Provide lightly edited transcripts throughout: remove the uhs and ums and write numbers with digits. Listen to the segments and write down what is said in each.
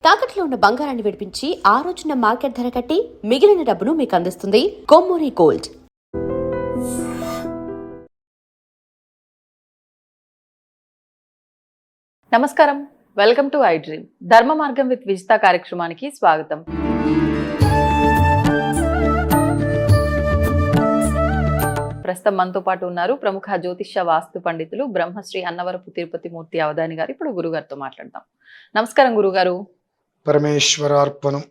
తాకట్లో ఉన్న బంగారాన్ని విడిపించి ఆ రోజున మార్కెట్ ధర కట్టి మిగిలిన డబ్బును మీకు అందిస్తుంది కొమ్మూరి గోల్డ్. నమస్కారం, వెల్కమ్ టు ఐ డ్రీమ్. ధర్మ మార్గం విత్ విజిత కార్యక్రమానికి స్వాగతం. ప్రస్తుతం మనతో పాటు ఉన్నారు ప్రముఖ జ్యోతిష్య వాస్తు పండితులు బ్రహ్మశ్రీ అన్నవరపు తిరుపతి మూర్తి అవధాని గారు. ఇప్పుడు గురుగారితో మాట్లాడదాం. నమస్కారం గురుగారు. పరమేశ్వరార్పణం.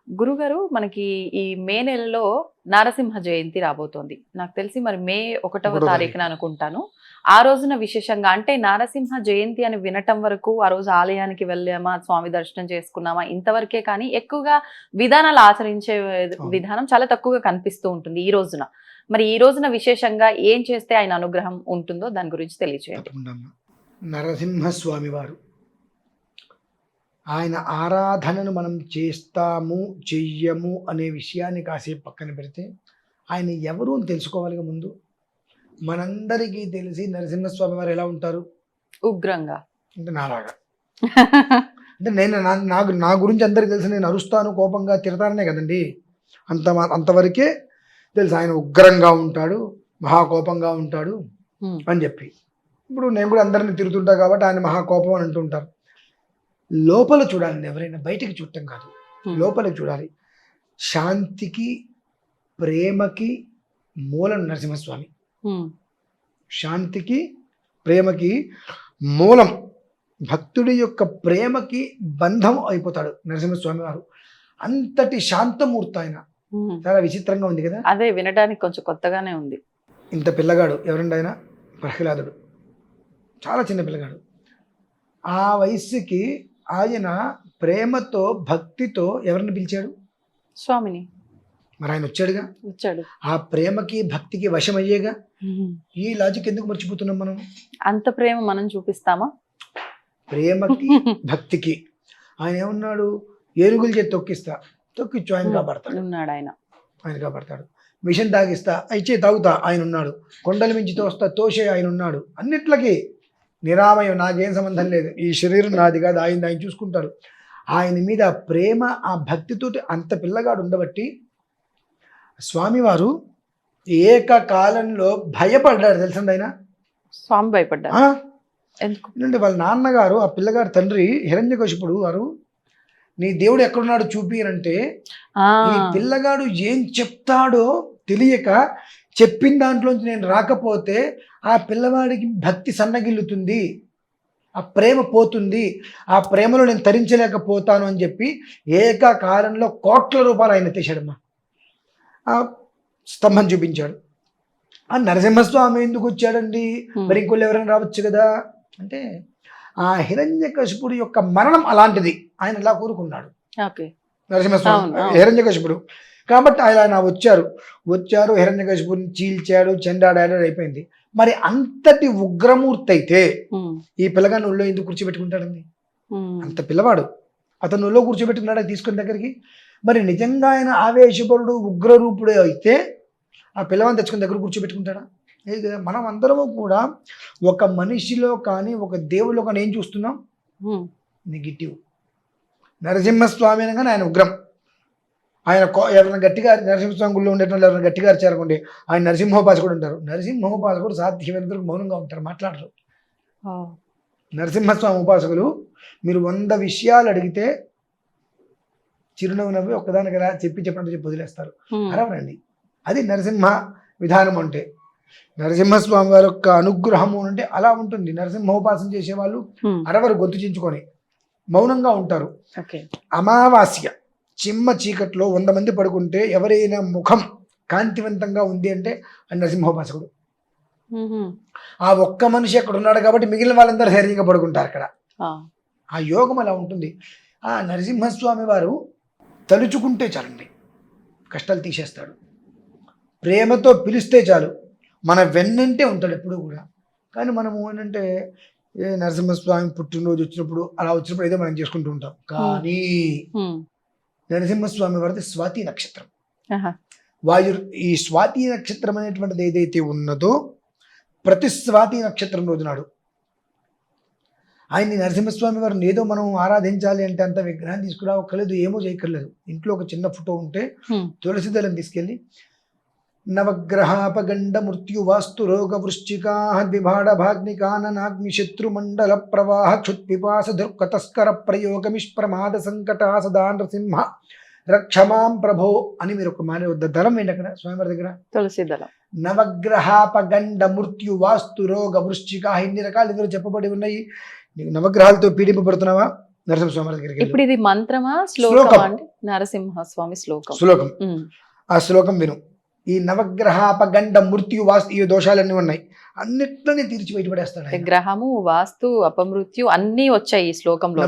గురుగారు, మనకి ఈ మే నెలలో నారసింహ జయంతి రాబోతోంది. నాకు తెలిసి మరి మే 1వ తారీఖున అనుకుంటాను. ఆ రోజున విశేషంగా అంటే నారసింహ జయంతి అని వినటం వరకు ఆ రోజు ఆలయానికి వెళ్ళామా, స్వామి దర్శనం చేసుకున్నామా, ఇంతవరకే. కానీ ఎక్కువగా విధానాలు ఆచరించే విధానం చాలా తక్కువగా కనిపిస్తూ ఉంటుంది ఈ రోజున. మరి ఈ రోజున విశేషంగా ఏం చేస్తే ఆయన అనుగ్రహం ఉంటుందో దాని గురించి తెలియజేయండి. నరసింహస్వామి వారు ఆయన ఆరాధనను మనం చేస్తాము చెయ్యము అనే విషయాన్ని కాసేపు పక్కన పెడితే ఆయన ఎవరు అని తెలుసుకోవాలిగా. ముందు మనందరికీ తెలిసి నరసింహస్వామి వారు ఎలా ఉంటారు? ఉగ్రంగా, అంటే నాలాగా. అంటే నేను నా గురించి అందరికి తెలిసి నేను అరుస్తాను, కోపంగా తిడతాననే కదండి. అంతవరకే తెలుసు. ఆయన ఉగ్రంగా ఉంటాడు, మహాకోపంగా ఉంటాడు అని చెప్పి. ఇప్పుడు నేను కూడా అందరిని తిరుగుతుంటా కాబట్టి ఆయన మహాకోపం అని అంటుంటారు. లోపల చూడాలండి, ఎవరైనా బయటికి చూడటం కాదు, లోపల చూడాలి. శాంతికి ప్రేమకి మూలం నరసింహస్వామి. శాంతికి ప్రేమకి మూలం, భక్తుడి యొక్క ప్రేమకి బంధం అయిపోతాడు నరసింహస్వామి వారు. అంతటి శాంతమూర్తి ఆయన. చాలా విచిత్రంగా ఉంది కదా. అదే వినడానికి కొంచెం కొత్తగానే ఉంది. ఇంత పిల్లగాడు ఎవరండి ఆయన? ప్రహ్లాదుడు. చాలా చిన్న పిల్లగాడు. ఆ వయస్సుకి ఆయన ప్రేమతో భక్తితో ఎవరిని పిలిచాడు? స్వామిని. మరి ఆయన వచ్చాడు. ఆ ప్రేమకి భక్తికి వశమయ్యేగా. ఈ లాజిక్ ఎందుకు మర్చిపోతున్నాం మనం? అంత ప్రేమ మనం చూపిస్తామా? ప్రేమకి భక్తికి ఆయన ఏమన్నాడు? ఏనుగుల చేతి తొక్కిచ్చు, ఆయన కాపాడతాడు. ఆయన కాపాడతాడు. విషం తాగిస్తా అయితే తాగుతా, ఆయన ఉన్నాడు. కొండల మించి తోస్తా, తోసే, ఆయన ఉన్నాడు. అన్నిట్లకి నిరామయం, నాకేం సంబంధం లేదు, ఈ శరీరం నాది కాదు, ఆయన చూసుకుంటాడు. ఆయన మీద ప్రేమ, ఆ భక్తితోటి అంత పిల్లగాడు ఉండబట్టి స్వామివారు ఏకకాలంలో భయపడ్డాడు. తెలిసింది ఆయన. స్వామి భయపడ్డాడు ఎందుకంటే వాళ్ళ నాన్నగారు, ఆ పిల్లగాడు తండ్రి హిరణ్యకశిపుడు వారు, నీ దేవుడు ఎక్కడున్నాడు చూపి అంటే, ఈ పిల్లగాడు ఏం చెప్తాడో తెలియక చెప్పిన దాంట్లోంచి నేను రాకపోతే ఆ పిల్లవాడికి భక్తి సన్నగిల్లుతుంది, ఆ ప్రేమ పోతుంది, ఆ ప్రేమలో నేను తరించలేకపోతాను అని చెప్పి ఏకకాలంలో కోట్ల రూపాయలు ఆయన తెచ్చాడమ్మా. ఆ స్తంభం చూపించాడు. ఆ నరసింహస్వామి ఎందుకు వచ్చాడండి? మరి ఇంకోళ్ళు ఎవరైనా రావచ్చు కదా అంటే, ఆ హిరణ్యకశిపుడు యొక్క మరణం అలాంటిది, ఆయన ఇలా కోరుకున్నాడు నరసింహస్వామి. హిరణ్యకశిపుడు కాబట్టి ఆయన వచ్చారు హిరణ్యకశిపుని చీల్చాడు, చెండాడాడు, అయిపోయింది. మరి అంతటి ఉగ్రమూర్తి అయితే ఈ పిల్లగాని ఒళ్ళో ఎందుకు కూర్చోబెట్టుకుంటాడండి? అంత పిల్లవాడు, అతను ఒళ్ళో కూర్చోబెట్టుకున్నాడా తీసుకుని దగ్గరికి? మరి నిజంగా ఆయన ఆవేశపరుడు ఉగ్రరూపుడే అయితే ఆ పిల్లవాడిని తెచ్చుకుని దగ్గర కూర్చోబెట్టుకుంటాడా? మనం అందరము కూడా ఒక మనిషిలో కానీ ఒక దేవుడిలో కానీ ఏం చూస్తున్నాం? నెగిటివ్. నరసింహస్వామి అనగానే ఆయన ఉగ్రం. ఆయన ఎవరైనా గట్టిగా నరసింహస్వామి గుళ్ళో ఉండేటువంటి ఎవరైనా గట్టిగా చేరకండి, ఆయన నరసింహోపాసకుడు ఉంటారు. నరసింహోపాసకుడు సాధ్యమైనంత మౌనంగా ఉంటారు, మాట్లాడరు. నరసింహస్వామి ఉపాసకులు మీరు 100 విషయాలు అడిగితే చిరునవ్వు నవ్వి ఒక్కదానికి చెప్పినట్టు చెప్పి వదిలేస్తారు, అరవరండి. అది నరసింహ విధానం అంటే. నరసింహస్వామి వారి యొక్క అనుగ్రహము అంటే అలా ఉంటుంది. నరసింహోపాసన చేసేవాళ్ళు అరవరు, గొంతు చించుకొని మౌనంగా ఉంటారు. అమావాస్య చిమ్మ చీకట్లో 100 మంది పడుకుంటే ఎవరైనా ముఖం కాంతివంతంగా ఉంది అంటే అది నరసింహోపాసకుడు. ఆ ఒక్క మనిషి అక్కడ ఉన్నాడు కాబట్టి మిగిలిన వాళ్ళందరూ ధైర్యంగా పడుకుంటారు అక్కడ. ఆ యోగం అలా ఉంటుంది. ఆ నరసింహస్వామి వారు తలుచుకుంటే చాలండి, కష్టాలు తీసేస్తాడు. ప్రేమతో పిలిస్తే చాలు, మన వెన్నంటే ఉంటాడు ఎప్పుడు కూడా. కానీ మనము ఏంటంటే నరసింహస్వామి పుట్టినరోజు వచ్చినప్పుడు అలా వచ్చినప్పుడు ఏదో మనం చేసుకుంటూ ఉంటాం. కానీ నరసింహస్వామి వారిది స్వాతి నక్షత్రం. ఈ స్వాతి నక్షత్రం అనేటువంటిది ఏదైతే ఉన్నదో ప్రతి స్వాతి నక్షత్రం రోజు నాడు ఆయన్ని నరసింహస్వామి వారిని ఏదో మనం ఆరాధించాలి అంటే అంత విగ్రహం తీసుకురావక్కర్లేదు, ఏమో చేయక్కర్లేదు. ఇంట్లో ఒక చిన్న ఫోటో ఉంటే తులసి దళం తీసుకెళ్ళి నవగ్రహాపగండ మృత్యు వాస్తు రోగ వృశ్చికా ద్విభాడ భాగ్నికాననాగ్ని శత్రుమండల ప్రవాహ క్షుత్పిపాస దుర్కతస్కర ప్రయోగమిష్ప్రమాద సంకట సదా నృసింహ రక్షమాం ప్రభో అని మీరు ఒక దళం ఏంటి అక్కడ స్వామివారి దగ్గర తులసి దళం. నవగ్రహాపగండ మృత్యు వాస్తు రోగ వృశ్చిక ఇన్ని రకాలు ఇందులో చెప్పబడి ఉన్నాయి. నీకు నవగ్రహాలతో పీడింపబడుతున్నావా? నరసింహస్వామి దగ్గరికి ఇప్పుడు ఇది మంత్రమా శ్లోకమా శ్లోకం. అండి? నరసింహస్వామి శ్లోకం. శ్లోకం. ఉమ్. ఆ శ్లోకం విను. ఈ నవగ్రహాపగండ మృత్యు వాస్తు ఈ దోషాలన్నీ ఉన్నాయి, అన్నిట్లోనే తీర్చి బయటపడేస్తాడు ఆయన. గ్రహము వాస్తు అపమృత్యు అన్ని వచ్చాయి ఈ శ్లోకంలో.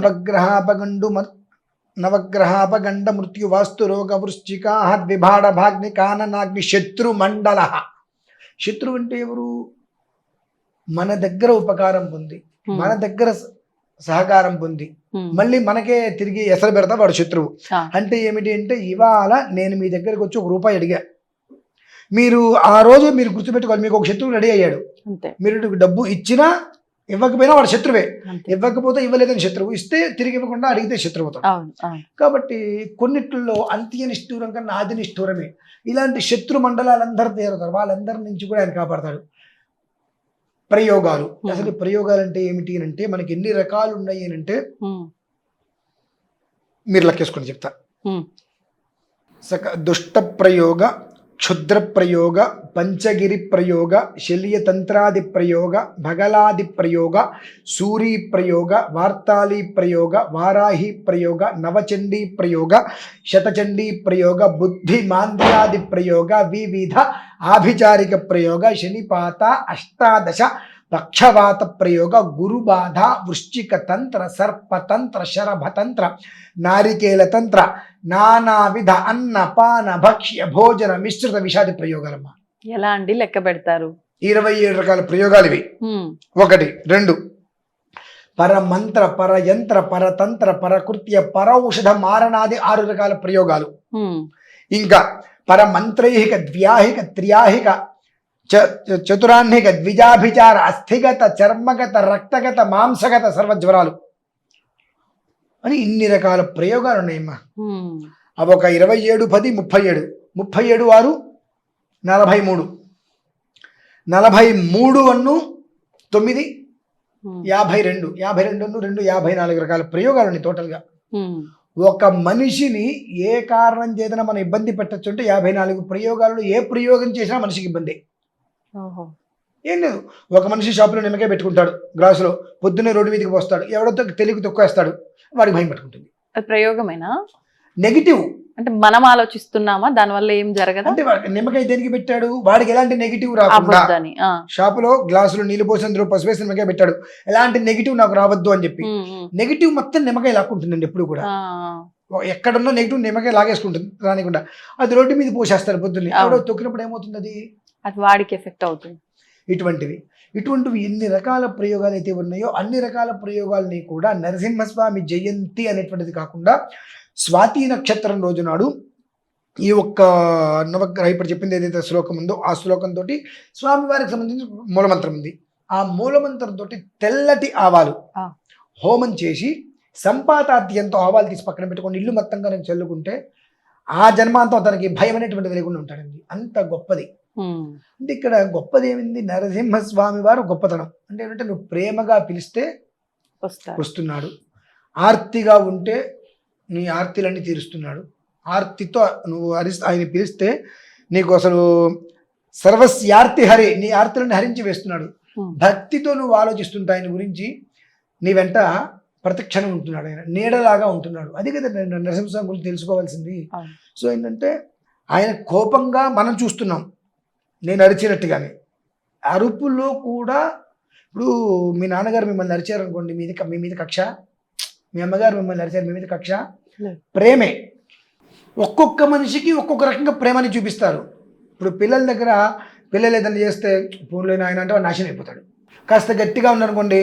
నవగ్రహాపగండ మృత్యు వాస్తు రోగ వృశ్చికా ద్విభాడ భాగ్ని కాననాగ్ని శత్రు మండల. శత్రువు అంటే ఎవరు? మన దగ్గర ఉపకారం పొంది మన దగ్గర సహకారం పొంది మళ్ళీ మనకే తిరిగి ఎసరు పెడతా వాడు శత్రువు. అంటే ఏమిటి అంటే, ఇవాళ నేను మీ దగ్గరకు వచ్చి ₹1 అడిగా, మీరు ఆ రోజు మీరు గుర్తుపెట్టుకోవాలి, మీకు ఒక శత్రువు రెడీ అయ్యాడు. మీరు డబ్బు ఇచ్చినా ఇవ్వకపోయినా వాడు శత్రువే. ఇవ్వకపోతే ఇవ్వలేదని శత్రువు, ఇస్తే తిరిగి ఇవ్వకుండా అడిగితే శత్రువు అవుతాడు. కాబట్టి కొన్నిట్లో అంత్య నిష్ఠూరం కన్నా ఆది నిష్ఠూరమే. ఇలాంటి శత్రు మండలాలందరూ తీరుతారు, వాళ్ళందరి నుంచి కూడా ఆయన కాపాడతాడు. ప్రయోగాలు, అసలు ప్రయోగాలు అంటే ఏమిటి అంటే, మనకి ఎన్ని రకాలు ఉన్నాయి అంటే మీరు లెక్కేసుకొని చెప్తా. దుష్ట ప్రయోగ, క్షుద్ర ప్రయోగ, పంచగిరి ప్రయోగ, శల్యతంత్రాది ప్రయోగ, భగలాది ప్రయోగ, సూరీ ప్రయోగ, వార్తాళీ ప్రయోగ, వారాహి ప్రయోగ, నవచండీ ప్రయోగ, శతచండీ ప్రయోగ, బుద్ధి మాంద్యాది ప్రయోగ, వివిధ ఆభిచారిక ప్రయోగ, శనిపాత, అష్టాదశ పక్షవాత ప్రయోగ, గురుబాధ, వృశ్చిక తంత్ర, సర్పతంత్ర, శరభతంత్ర, నారికేల తంత్ర, నానావిధ అన్న పాన భక్ష్య భోజన మిశ్రిత విషాది ప్రయోగాలమ్మా. ఎలా అండి లెక్క పెడతారు? 27 రకాల ప్రయోగాలు ఇవి. 1, 2 పరమంత్ర, పరయంత్ర, పరతంత్ర, పరకృత్య, పరౌషధ మారణాది 6 రకాల ప్రయోగాలు. ఇంకా పరమంత్రైహిక, ద్వ్యాహిక, త్ర్యాహిక, చతురాహ్నిక, ద్విజాభిచార, అస్థిగత, చర్మగత, రక్తగత, మాంసగత సర్వజ్వరాలు అని ఇన్ని రకాల ప్రయోగాలు ఉన్నాయమ్మా. అవి ఒక 27, 10, 37, 37, 6, 43, 43, 1, 9, 52, 52, 2, 54 రకాల ప్రయోగాలు ఉన్నాయి టోటల్గా. ఒక మనిషిని ఏ కారణం చేతన మనం ఇబ్బంది పెట్టచ్చు అంటే 54 ప్రయోగాలలో ఏ ప్రయోగం చేసినా మనిషికి ఇబ్బంది. ఏం లేదు, ఒక మనిషి షాపులో నిమ్మకాయ పెట్టుకుంటాడు గ్లాసులో, పొద్దున్నే రోడ్డు మీదకి పోస్తాడు, ఎవడో తెలివి తొక్కేస్తాడు, వాడికి భయం పట్టుకుంటుంది. అది ప్రయోగమేనా? నెగిటివ్ అంటే మనం ఆలోచిస్తున్నామా దానివల్ల ఏం జరగదు అంటే. నిమ్మకాయ దేనికి పెట్టాడు? వాడికి ఎలాంటి నెగిటివ్ రాకుండా, షాపులో గ్లాసులో నీళ్ళు పోసి అందులో పసుపు వేసి నిమ్మకాయ పెట్టాడు, ఎలాంటి నెగిటివ్ నాకు రావద్దు అని చెప్పి. నెగిటివ్ మొత్తం నిమ్మకాయ లాక్కుంటుందండి ఎప్పుడు కూడా. ఎక్కడున్నా నెగిటివ్ నిమ్మకాయ లాగేసుకుంటుంది రానికుండా. అది రోడ్డు మీద పోసేస్తారు పొద్దున్నే, ఎవడో తొక్కినప్పుడు ఏమవుతుంది? అది వాడికి ఎఫెక్ట్ అవుతుంది. ఇటువంటివి ఎన్ని రకాల ప్రయోగాలు అయితే ఉన్నాయో అన్ని రకాల ప్రయోగాలని కూడా నరసింహస్వామి జయంతి అనేటువంటిది కాకుండా స్వాతి నక్షత్రం రోజు నాడు ఈ ఒక్క నవగ్రహ ఇప్పుడు చెప్పింది ఏదైతే శ్లోకం ఉందో ఆ శ్లోకంతో స్వామివారికి సంబంధించిన మూలమంత్రం ఉంది. ఆ మూలమంత్రంతో తెల్లటి ఆవాలు హోమం చేసి సంపాతాద్యంతో ఆవాలు తీసి పక్కన పెట్టుకొని ఇల్లు మొత్తంగా నేను చల్లుకుంటే ఆ జన్మాంతం తనకి భయం అనేటువంటిది లేకుండా ఉంటాడండి. అంత గొప్పది. అంటే ఇక్కడ గొప్పది ఏమింది? నరసింహస్వామి వారు గొప్పతనం అంటే ఏంటంటే, నువ్వు ప్రేమగా పిలిస్తే వస్తున్నాడు, ఆర్తిగా ఉంటే నీ ఆర్తిలన్నీ తీరుస్తున్నాడు, ఆర్తితో నువ్వు ఆయన పిలిస్తే నీకు అసలు సర్వస్యార్తి హరి, నీ ఆర్తులను హరించి వేస్తున్నాడు. భక్తితో నువ్వు ఆలోచిస్తుంటే ఆయన గురించి నీ వెంట ప్రతిక్షణం ఉంటున్నాడు, ఆయన నీడలాగా ఉంటున్నాడు. అది కదా నరసింహస్వామి గురించి తెలుసుకోవాల్సింది. సో ఏంటంటే ఆయన కోపంగా మనం చూస్తున్నాం, నేను అరిచినట్టుగానే అరుపులో కూడా. ఇప్పుడు మీ నాన్నగారు మిమ్మల్ని అరిచారనుకోండి, మీ మీద కక్ష, మీ అమ్మగారు మిమ్మల్ని అరిచారు, మీ మీద కక్ష, ప్రేమే. ఒక్కొక్క మనిషికి ఒక్కొక్క రకంగా ప్రేమని చూపిస్తారు. ఇప్పుడు పిల్లల దగ్గర పిల్లలు ఏదైనా చేస్తే పూర్లేని ఆయన అంటే వాడు నాశనం అయిపోతాడు. కాస్త గట్టిగా ఉన్నారనుకోండి,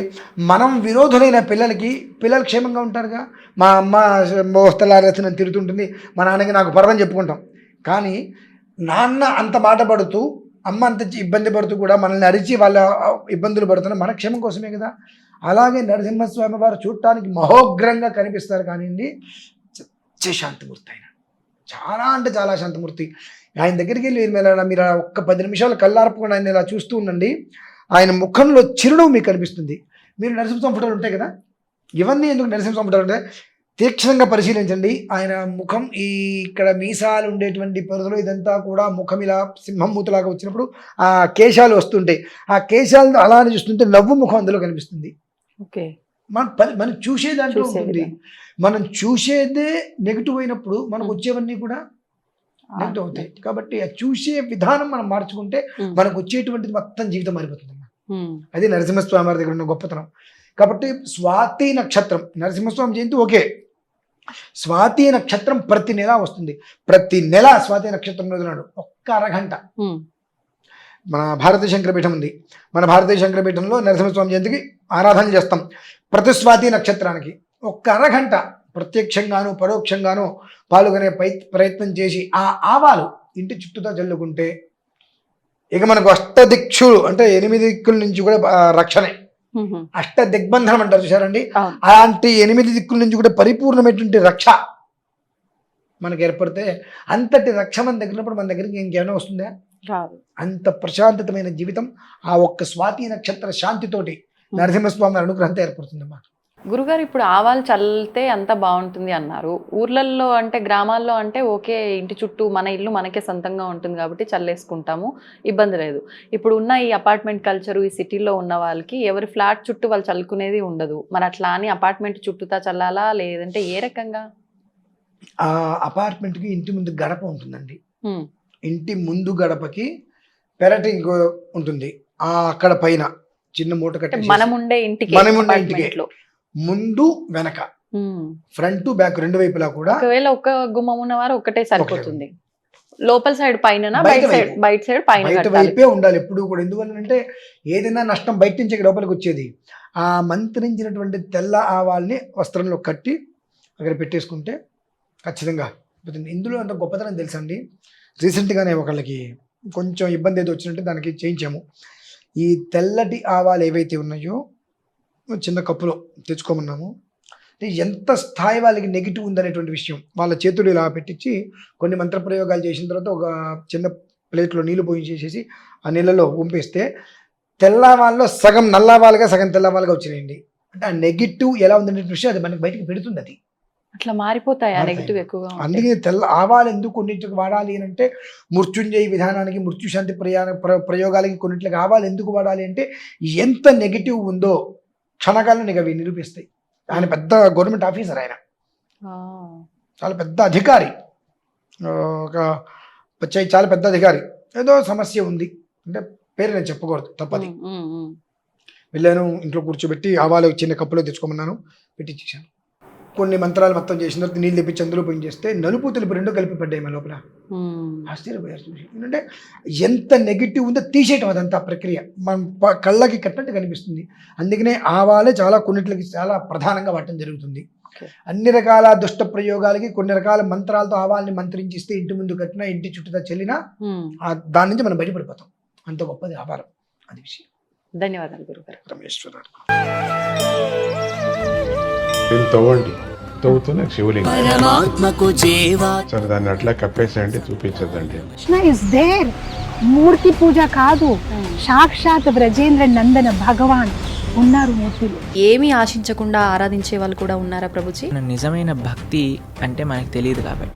మనం విరోధులైన పిల్లలు క్షేమంగా ఉంటారుగా. మా అమ్మ మోస్తలారచన తిరుగుతుంటుంది, మా నాన్నకి నాకు పర్వం చెప్పుకుంటాం. కానీ నాన్న అంత మాట పడుతూ అమ్మ అంత ఇబ్బంది పడుతూ కూడా మనల్ని అరిచి వాళ్ళ ఇబ్బందులు పడుతున్న మన క్షేమం కోసమే కదా. అలాగే నరసింహస్వామి వారు చూడటానికి మహోగ్రంగా కనిపిస్తారు కానివ్వండి, చచ్చే శాంతమూర్తి ఆయన, చాలా అంటే చాలా శాంతమూర్తి. ఆయన దగ్గరికి వెళ్ళి మీరు ఒక్క 10 నిమిషాలు కళ్ళార్పకుండా ఆయన ఇలా చూస్తూ ఉండండి, ఆయన ముఖంలో చిరునవ్వు మీకు కనిపిస్తుంది. మీరు నరసింహస్వామి ఫోటోలు ఉంటాయి కదా, ఇవన్నీ ఎందుకు నరసింహస్వామి ఫోటోలు ఉంటాయి, తీక్షణంగా పరిశీలించండి. ఆయన ముఖం ఈ ఇక్కడ మీసాలు ఉండేటువంటి పరిధిలో ఇదంతా కూడా ముఖం ఇలా సింహం మూతలాగా వచ్చినప్పుడు ఆ కేశాలు వస్తుంటాయి. ఆ కేశాలను అలానే చూస్తుంటే నవ్వు ముఖం అందులో కనిపిస్తుంది. ఓకే, మనం చూసే దాంట్లో ఉంటుంది. మనం చూసేదే నెగిటివ్ అయినప్పుడు మనకు వచ్చేవన్నీ కూడా నెగిటివ్ అవుతాయి. కాబట్టి ఆ చూసే విధానం మనం మార్చుకుంటే మనకు వచ్చేటువంటిది మొత్తం జీవితం మారిపోతుంది. అది నరసింహస్వామి వారి దగ్గర ఉన్న గొప్పతనం. కాబట్టి స్వాతి నక్షత్రం నరసింహస్వామి జయంతి ఓకే, స్వాతి నక్షత్రం ప్రతి నెల వస్తుంది. ప్రతి నెల స్వాతి నక్షత్రం రోజు నాడు ఒక్క అరగంట మన భారతీయ శంకరపీఠం ఉంది. మన భారతీయ శంకరపీఠంలో నరసింహస్వామి జయంతికి ఆరాధన చేస్తాం. ప్రతి స్వాతి నక్షత్రానికి ఒక్క అరగంట ప్రత్యక్షంగాను పరోక్షంగాను పాల్గొనే ప్రయత్నం చేసి ఆ ఆవాలు ఇంటి చుట్టూతో చల్లుకుంటే ఇక మనకు అష్టదిక్షులు అంటే 8 దిక్కుల నుంచి కూడా రక్షణే. అష్ట దిగ్బంధనం అంటారు చూసారండి, అలాంటి 8 దిక్కుల నుంచి కూడా పరిపూర్ణమైనటువంటి రక్ష మనకు ఏర్పడితే అంతటి రక్ష మన దగ్గరప్పుడు మన దగ్గరికి ఇంకేమైనా వస్తుందా? అంత ప్రశాంతమైన జీవితం ఆ ఒక్క స్వాతి నక్షత్ర శాంతితోటి నరసింహస్వామి అనుగ్రహంతో ఏర్పడుతుందమ్మా. గురుగారు, ఇప్పుడు ఆవాలు చల్లితే అంత బాగుంటుంది అన్నారు. ఊర్లలో అంటే గ్రామాల్లో అంటే ఓకే, ఇంటి చుట్టూ మన ఇల్లు మనకే సొంతంగా ఉంటుంది కాబట్టి చల్లేసుకుంటాము, ఇబ్బంది లేదు. ఇప్పుడు ఉన్న ఈ అపార్ట్మెంట్ కల్చరు ఈ సిటీలో ఉన్న వాళ్ళకి ఎవరి ఫ్లాట్ చుట్టూ వాళ్ళు చల్లుకునేది ఉండదు. మరి అట్లా అని అపార్ట్మెంట్ చుట్టూతా చల్లాలా లేదంటే ఏ రకంగా? ఆ అపార్ట్మెంట్కి ఇంటి ముందు గడప ఉంటుందండి. ఇంటి ముందు గడపకి పెరటి ఉంటుంది. అక్కడ పైన చిన్న మూట కట్టి మనం ఉండే ఇంటికి ముందు వెనక ఫ్రంట్ బ్యాక్ 2 వైపులా కూడా ఒకవేళ ఒక గుమ్మం ఉన్నవారు ఒకటే సరిపోతుంది. లోపల సైడ్ పైన బయట సైడ్ పైన బయట వైపే ఉండాలి ఎప్పుడు కూడా. ఎందువల్లంటే ఏదైనా నష్టం బయట నుంచి లోపలికి వచ్చేది. ఆ మంత్రించినటువంటి తెల్ల ఆవాల్ని వస్త్రంలో కట్టి అక్కడ పెట్టేసుకుంటే ఖచ్చితంగా. ఇందులో అంత గొప్పతనం తెలుసండి. రీసెంట్గానే ఒకళ్ళకి కొంచెం ఇబ్బంది ఏదో వచ్చినట్టు దానికి చేయించాము. ఈ తెల్లటి ఆవాలు ఏవైతే ఉన్నాయో చిన్న కప్పులో తెచ్చుకోమన్నాము. ఎంత స్థాయి వాళ్ళకి నెగిటివ్ ఉందనేటువంటి విషయం వాళ్ళ చేతులు ఇలా పెట్టించి కొన్ని మంత్రప్రయోగాలు చేసిన తర్వాత ఒక చిన్న ప్లేట్లో నీళ్లు పోయించేసేసి ఆ నీళ్ళలో పంపిస్తే తెల్లవాళ్ళలో సగం నల్లవాళ్ళుగా సగం తెల్లవాళ్ళుగా వచ్చినాయండి. అంటే ఆ నెగిటివ్ ఎలా ఉందనే విషయం అది మనకి బయటకు పెడుతుంది. అది అట్లా మారిపోతాయి నెగిటివ్ ఎక్కువగా. అందుకే తెల్ల ఆవాలు ఎందుకు కొన్నింటికి వాడాలి అని అంటే మృత్యుంజయ విధానానికి మృత్యుశాంతి ప్రయోగాలకి కొన్నింటికి ఆవాలు ఎందుకు వాడాలి అంటే ఎంత నెగిటివ్ ఉందో క్షణకాలంలో నీకు అవి నిరూపిస్తాయి. ఆయన పెద్ద గవర్నమెంట్ ఆఫీసర్, ఆయన చాలా పెద్ద అధికారి, చాలా పెద్ద అధికారి. ఏదో సమస్య ఉంది అంటే పేరు నేను చెప్పకూడదు, తప్పది. వెళ్ళాను, ఇంట్లో కూర్చోబెట్టి ఆవాలు చిన్న కప్పులో తెచ్చుకోమన్నాను, పెట్టించేసాను. కొన్ని మంత్రాలు మొత్తం చేసిన తర్వాత నీళ్ళు తెప్పించి అందులో పోయి చేస్తే నలుపు తెలుపు 2 కలిపి పడ్డాయి మన లోపల. ఆశ్చర్యపోయారు చూసి. ఎందుకంటే ఎంత నెగిటివ్ ఉందో తీసేయటం అదంతా ప్రక్రియ మన కళ్ళకి కట్టినట్టు కనిపిస్తుంది. అందుకనే ఆవాలే చాలా కొన్నిటికి చాలా ప్రధానంగా వాడటం జరుగుతుంది. అన్ని రకాల దుష్ట ప్రయోగాలకి కొన్ని రకాల మంత్రాలతో ఆవాల్ని మంత్రించిస్తే ఇంటి ముందు కట్టినా ఇంటి చుట్టూ చెల్లినా దాని నుంచి మనం బయటపడిపోతాం. అంత గొప్పది ఆవారం. అది విషయం. ధన్యవాదాలు గురుగారు. రమేశ్వర తవ్వండి, తవ్వుతూనే శివలింగం సరే దాన్ని అట్లా కప్పేసేయండి, చూపించదండి. Krishna is there. మూర్తి పూజ కాదు, సాక్షాత్ బ్రజేంద్ర నందన భగవాన్ ఉన్నారు మూర్తిలో. ఏమీ ఆశించకుండా ఆరాధించే వాళ్ళు కూడా ఉన్నారా ప్రభుజీ? నిజమైన భక్తి అంటే మనకు తెలియదు కాబట్టి